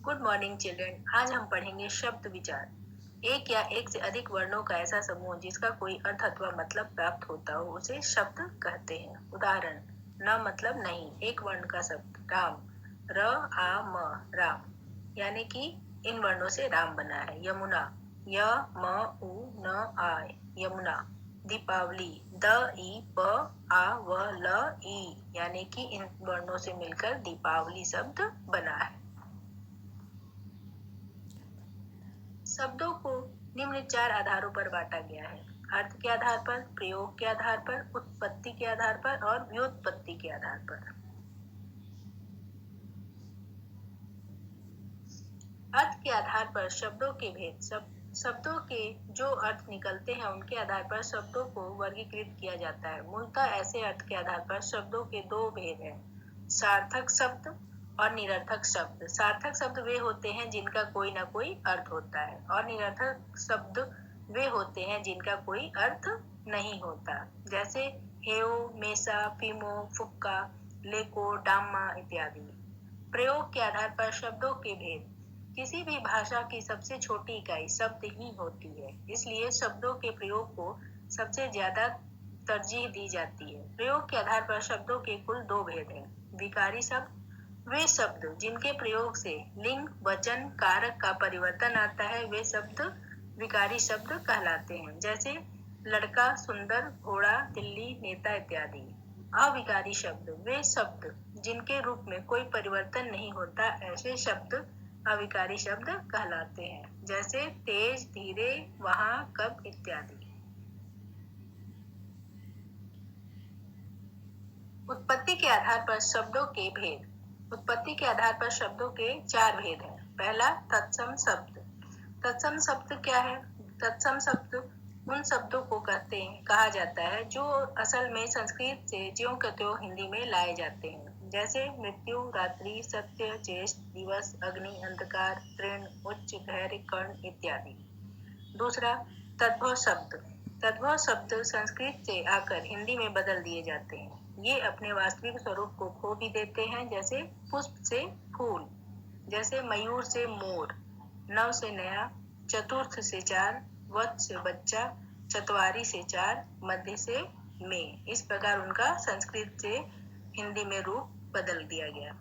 Good morning children. आज हम पढ़ेंगे शब्द विचार। एक या एक से अधिक वर्णों का ऐसा समूह जिसका कोई अर्थ अथवा मतलब प्राप्त होता हो उसे शब्द कहते हैं। उदाहरण, न मतलब नहीं, एक वर्ण का शब्द राम, र आ म, राम, यानी कि इन वर्णों से राम बना है। यमुना, य म उ न आ, यमुना। दीपावली, द ई प आ व ल ई, यानी कि इन वर्णों से मिलकर दीपावली शब्द बना है। शब्दों को निम्न 4 आधारों पर बांटा गया है: अर्थ के आधार पर, प्रयोग के आधार पर, उत्पत्ति के आधार पर और व्युत्पत्ति के आधार पर। अर्थ के आधार पर शब्दों के भेद। शब्दों के जो अर्थ निकलते हैं उनके आधार पर शब्दों को वर्गीकृत किया जाता है। मूलतः ऐसे अर्थ के आधार पर शब्दों के 2 भेद हैं: सार्थक शब्द और निरर्थक शब्द। सार्थक शब्द वे होते हैं जिनका कोई ना कोई अर्थ होता है, और निरर्थक शब्द वे होते हैं जिनका कोई अर्थ नहीं होता, जैसे हेओ, मेसा, फीमो, फुक्का, लेको, डाम्मा इत्यादि। प्रयोग के आधार पर शब्दों के भेद। किसी भी भाषा की सबसे छोटी इकाई शब्द ही होती है, इसलिए शब्दों के प्रयोग को सबसे ज्यादा तरजीह दी जाती है। प्रयोग के आधार पर शब्दों के कुल 2 भेद हैं: विकारी शब्द, वे शब्द जिनके प्रयोग से लिंग, वचन, कारक का परिवर्तन आता है, वे शब्द विकारी शब्द कहलाते हैं, जैसे लड़का, सुंदर, घोड़ा, तिल्ली, नेता इत्यादि। अविकारी शब्द, वे शब्द जिनके रूप में कोई परिवर्तन नहीं होता, ऐसे शब्द अविकारी शब्द कहलाते हैं, जैसे तेज, धीरे, वहां, कब इत्यादि। उत्पत्ति के आधार पर शब्दों के भेद। उत्पत्ति के आधार पर शब्दों के 4 भेद हैं। पहला, तत्सम शब्द। तत्सम शब्द क्या है? तत्सम शब्द उन शब्दों को कहा जाता है जो असल में संस्कृत से ज्यों का त्यों हिंदी में लाए जाते हैं, जैसे मृत्यु, रात्रि, सत्य, ज्येष्ठ, दिवस, अग्नि, अंधकार, तृण, उच्च, धैर्य, कर्ण इत्यादि। दूसरा, तद्भव शब्द। तद्भव शब्द संस्कृत से आकर हिंदी में बदल दिए जाते हैं। ये अपने वास्तविक स्वरूप को खो भी देते हैं, जैसे पुष्प से फूल, जैसे मयूर से मोर, नव से नया, चतुर्थ से 4, वत् से बच्चा, चतवारी से 4, मध्य से में। इस प्रकार उनका संस्कृत से हिंदी में रूप बदल दिया गया।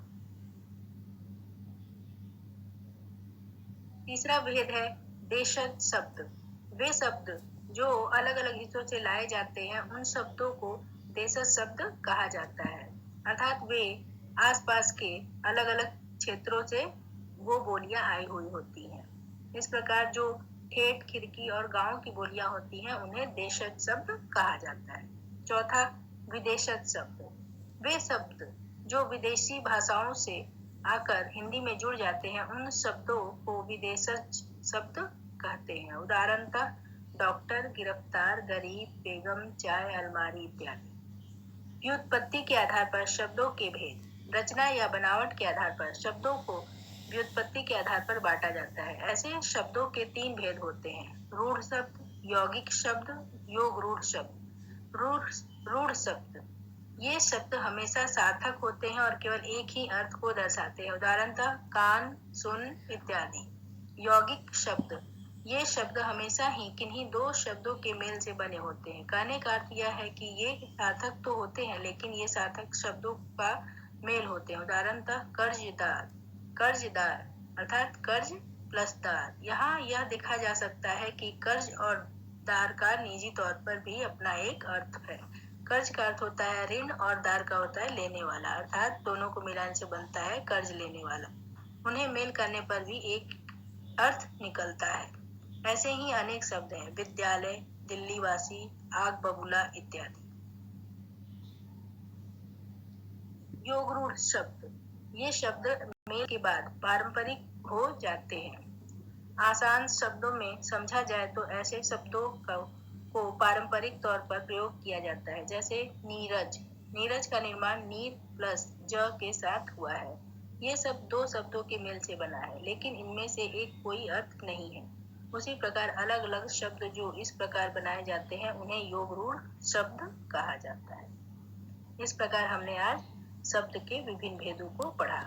तीसरा भेद है देशज शब्द। वे शब्द जो अलग अलग हिस्सों से लाए जाते हैं, उन शब्दों को देशज शब्द कहा जाता है, अर्थात वे आसपास के अलग अलग क्षेत्रों से वो बोलियां आई हुई होती हैं। इस प्रकार जो ठेठ, खिड़की और गांव की बोलियां होती हैं, उन्हें देशज शब्द कहा जाता है। चौथा, विदेशज शब्द। वे शब्द जो विदेशी भाषाओं से आकर हिंदी में जुड़ जाते हैं, उन शब्दों को विदेशज शब्द कहते हैं। उदाहरणतः डॉक्टर, गिरफ्तार, गरीब, बेगम, चाय, अलमारी इत्यादि। व्युत्पत्ति के आधार पर शब्दों के भेद। रचना या बनावट के आधार पर शब्दों को व्युत्पत्ति के आधार पर बांटा जाता है। ऐसे शब्दों के 3 भेद होते हैं: रूढ़ शब्द, यौगिक शब्द, योग रूढ़ शब्द। रूढ़ शब्द, ये शब्द हमेशा सार्थक होते हैं और केवल एक ही अर्थ को दर्शाते हैं। उदाहरणतः कान, सुन इत्यादि। यौगिक शब्द, ये शब्द हमेशा ही किन्हीं 2 शब्दों के मेल से बने होते हैं। कहने का अर्थ यह है कि ये सार्थक तो होते हैं, लेकिन ये सार्थक शब्दों का मेल होते हैं। उदाहरणतः कर्जदार, कर्जदार अर्थात कर्ज प्लस दार। यहाँ यह देखा जा सकता है कि कर्ज और दार का निजी तौर पर भी अपना एक अर्थ है। कर्ज का अर्थ होता है ऋण और दार का होता है लेने वाला, अर्थात दोनों को मिलाने से बनता है कर्ज लेने वाला। उन्हें मेल करने पर भी एक अर्थ निकलता है। ऐसे ही अनेक शब्द हैं: विद्यालय, दिल्ली वासी, आग बबूला इत्यादि। योग रूढ़ शब्द, ये शब्द मेल के बाद पारंपरिक हो जाते हैं। आसान शब्दों में समझा जाए तो ऐसे शब्दों को पारंपरिक तौर पर प्रयोग किया जाता है, जैसे नीरज। नीरज का निर्माण नीर प्लस ज के साथ हुआ है। ये सब 2 शब्दों के मेल से बना है, लेकिन इनमें से एक कोई अर्थ नहीं है। उसी प्रकार अलग अलग शब्द जो इस प्रकार बनाए जाते हैं, उन्हें योग रूढ़ शब्द कहा जाता है। इस प्रकार हमने आज शब्द के विभिन्न भेदों को पढ़ा।